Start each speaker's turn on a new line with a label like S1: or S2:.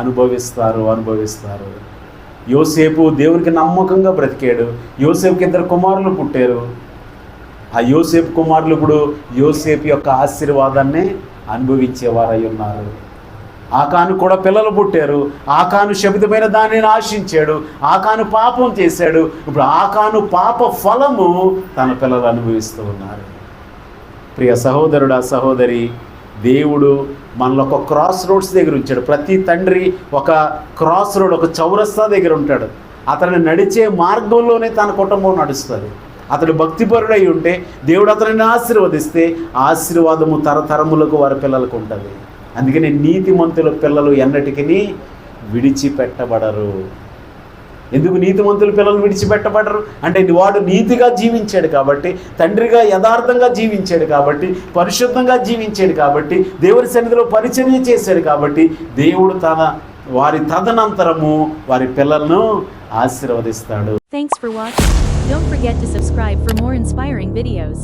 S1: అనుభవిస్తారు. యోసేపు దేవునికి నమ్మకంగా బ్రతికాడు. యోసేపుకి 2 కుమారులు పుట్టారు. ఆ యోసేపు కుమారులు ఇప్పుడు యోసేపు యొక్క ఆశీర్వాదాన్ని అనుభవించేవారై ఉన్నారు. ఆకాను కూడా పిల్లలు పుట్టారు. ఆకాను శపితమైన దానిని ఆశించాడు. ఆకాను పాపం చేశాడు. ఇప్పుడు ఆకాను పాప ఫలము తన పిల్లలు అనుభవిస్తూ ఉన్నారు. ప్రియ సహోదరుడా, సహోదరి, దేవుడు మనలో ఒక క్రాస్ రోడ్స్ దగ్గర ఉంచాడు. ప్రతి తండ్రి ఒక క్రాస్ రోడ్, ఒక చౌరస్తా దగ్గర ఉంటాడు. అతను నడిచే మార్గంలోనే తన కుటుంబం నడుస్తుంది. అతడు భక్తిపరుడై ఉంటే దేవుడు అతనిని ఆశీర్వదిస్తే ఆశీర్వాదము తరతరములకు వారి పిల్లలకు ఉంటుంది. అందుకని నీతిమంతుల పిల్లలు ఎన్నటికీ విడిచిపెట్టబడరు. ఎందుకు నీతిమంతుల పిల్లలు విడిచిపెట్టబడరు అంటే వాడు నీతిగా జీవించాడు కాబట్టి, తండ్రిగా యథార్థంగా జీవించాడు కాబట్టి, పరిశుద్ధంగా జీవించాడు కాబట్టి, దేవుని సన్నిధిలో పరిచర్య చేశాడు కాబట్టి దేవుడు వారి తదనంతరము వారి పిల్లలను ఆశీర్వదిస్తాడు.
S2: Thanks for watching. Don't forget to subscribe for more inspiring videos.